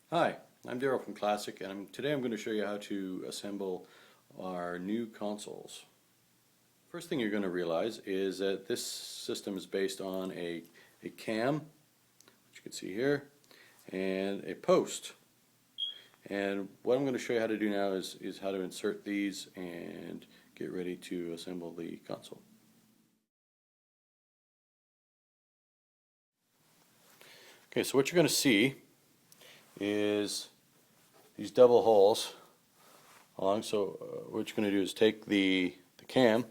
Hi, I'm Daryl from Classic, and today I'm going to show you how to assemble our new consoles. First thing you're going to realize is that this system is based on a cam, which you can see here, and a post. And what I'm going to show you how to do now is how to insert these and get ready to assemble the console. Okay, so what you're going to see is these double holes along. So what you're going to do is take the cam,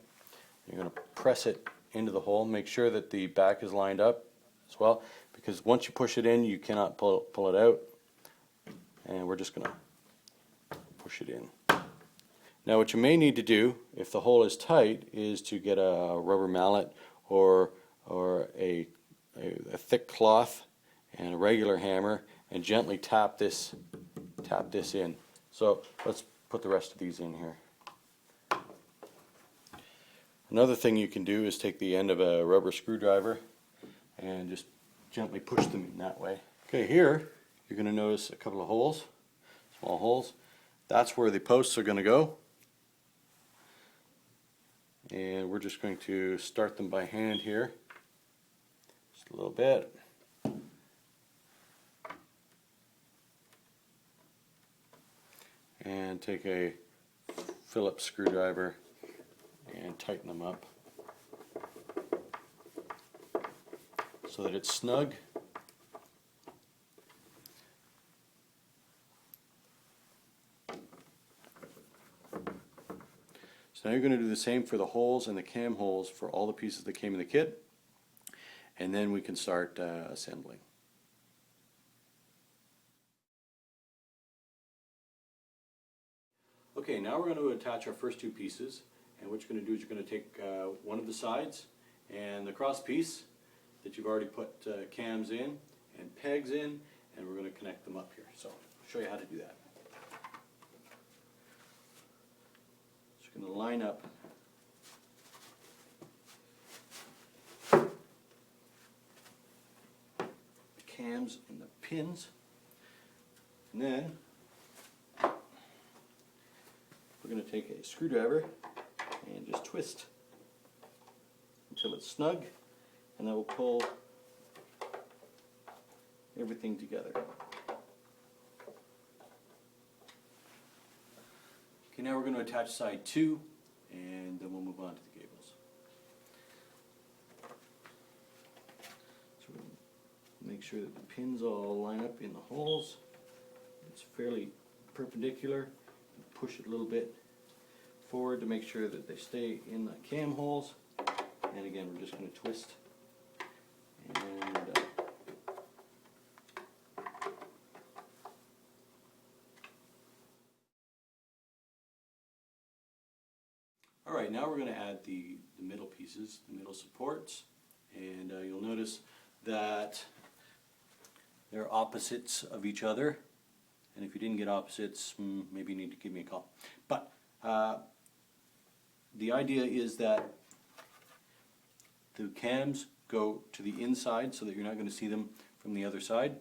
you're going to press it into the hole, make sure that the back is lined up as well, because once you push it in you cannot pull it out, and we're just going to push it in. Now what you may need to do if the hole is tight is to get a rubber mallet or a thick cloth and a regular hammer and gently tap this in. So let's put the rest of these in here. Another thing you can do is take the end of a rubber screwdriver and just gently push them in that way. Okay, here you're going to notice a couple of holes, small holes. That's where the posts are going to go. And we're just going to start them by hand here. Just a little bit. And take a Phillips screwdriver and tighten them up so that it's snug. So now you're going to do the same for the holes and the cam holes for all the pieces that came in the kit, and then we can start assembling. Okay, now we're going to attach our first two pieces, and what you're going to do is you're going to take one of the sides and the cross piece that you've already put cams in and pegs in, and we're going to connect them up here. So I'll show you how to do that. So you're going to line up the cams and the pins, and then we're going to take a screwdriver and just twist until it's snug, and that will pull everything together. Okay, now we're going to attach side 2, and then we'll move on to the gables. So we'll make sure that the pins all line up in the holes. It's fairly perpendicular. Push it a little bit forward to make sure that they stay in the cam holes, and again we're just going to twist and Alright, now we're going to add the middle pieces, the middle supports, and you'll notice that they're opposites of each other. And if you didn't get opposites, maybe you need to give me a call. But the idea is that the cams go to the inside so that you're not going to see them from the other side.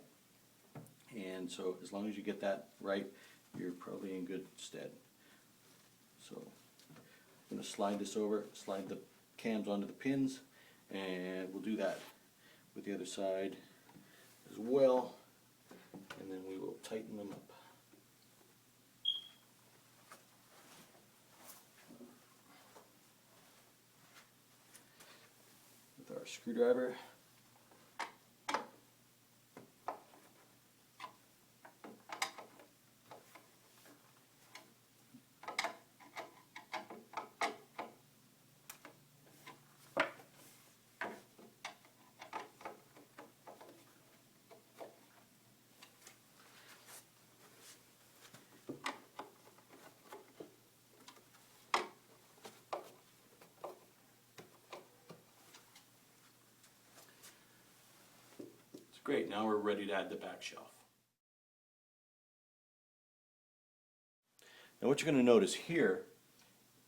And so as long as you get that right, you're probably in good stead. So I'm going to slide this over, slide the cams onto the pins, and we'll do that with the other side as well. And then we will tighten them up. With our screwdriver. Great, now we're ready to add the back shelf. Now what you're going to notice here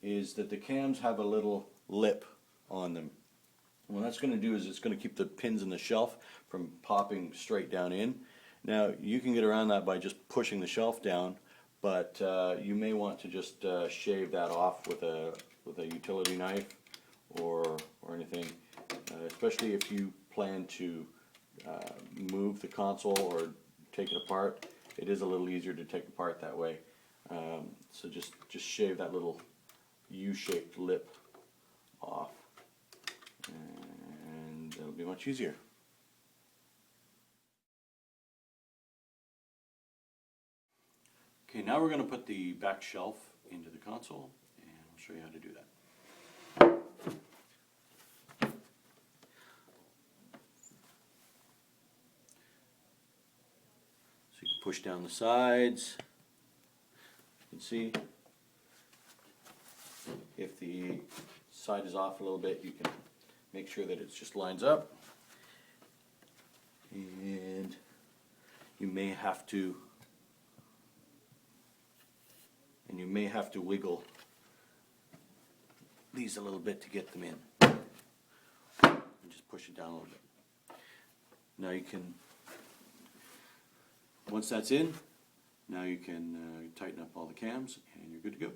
is that the cams have a little lip on them. And what that's going to do is it's going to keep the pins in the shelf from popping straight down in. Now you can get around that by just pushing the shelf down, but you may want to just shave that off with a utility knife or anything, especially if you plan to move the console or take it apart. It is a little easier to take apart that way. So just shave that little U-shaped lip off, and it'll be much easier. Okay, now we're going to put the back shelf into the console, and I'll show you how to do that. So you can push down the sides. You can see if the side is off a little bit, you can make sure that it just lines up, and you may have to wiggle these a little bit to get them in, and just push it down a little bit. Now you can, once that's in, now you can tighten up all the cams and you're good to go.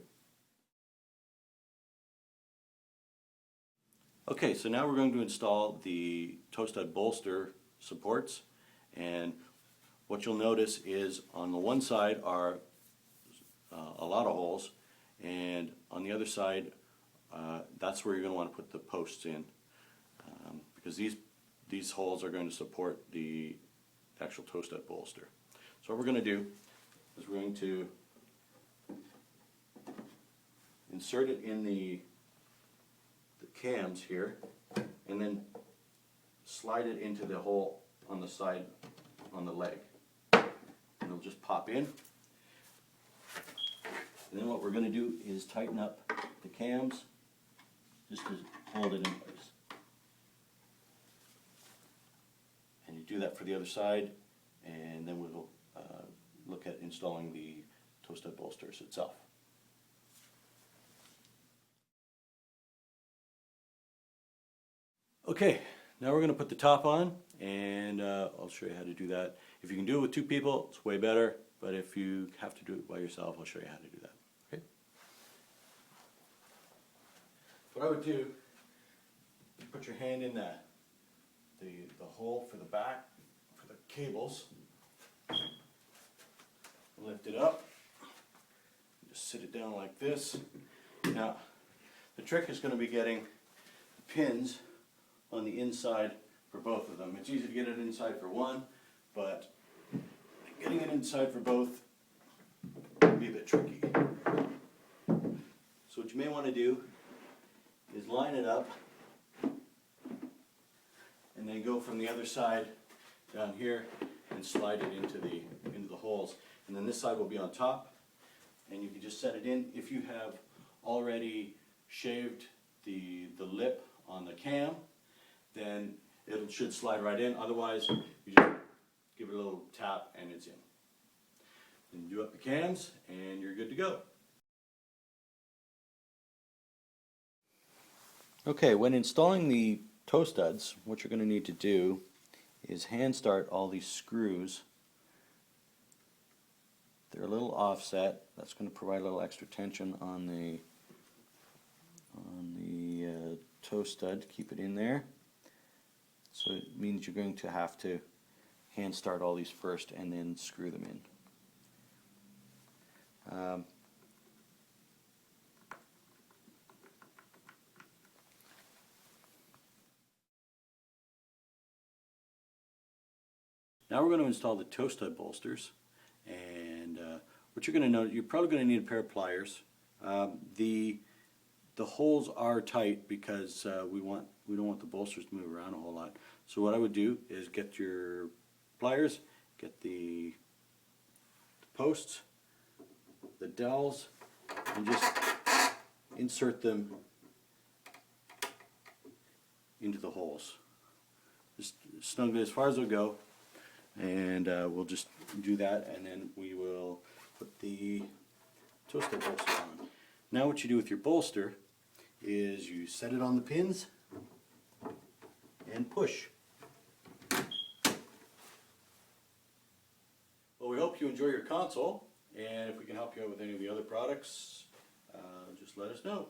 Okay, so now we're going to install the toe stud bolster supports, and what you'll notice is on the one side are a lot of holes, and on the other side that's where you're going to want to put the posts in, because these holes are going to support the actual toe stud bolster. So what we're going to do is we're going to insert it in the cams here, and then slide it into the hole on the side on the leg, and it'll just pop in. And then what we're going to do is tighten up the cams just to hold it in place. And you do that for the other side, and then we'll look at installing the toe stud bolsters itself. Okay, now we're going to put the top on, and I'll show you how to do that. If you can do it with two people, it's way better, but if you have to do it by yourself, I'll show you how to do that. Okay? What I would do, you put your hand in the hole for the back, for the cables, lift it up, just sit it down like this. Now, the trick is going to be getting the pins on the inside for both of them. It's easy to get it inside for one, but getting it inside for both can be a bit tricky. So what you may want to do is line it up and then go from the other side down here and slide it into the holes. And then this side will be on top, and you can just set it in. If you have already shaved the lip on the cam, then it should slide right in. Otherwise, you just give it a little tap and it's in. Then do up the cams and you're good to go. Okay, when installing the toe studs, what you're going to need to do is hand start all these screws. They're a little offset. That's going to provide a little extra tension on the toe stud to keep it in there. So it means you're going to have to hand start all these first and then screw them in. Now we're going to install the toe stud bolsters, and what you're going to notice, you're probably going to need a pair of pliers. The holes are tight we don't want the bolsters to move around a whole lot. So what I would do is get your pliers, get the posts, the dowels, and just insert them into the holes. Just snug it as far as it'll go, and we'll just do that, and then we will put the toe stud bolster on. Now what you do with your bolster is you set it on the pins and push. you enjoy your console, and if we can help you out with any of the other products, just let us know.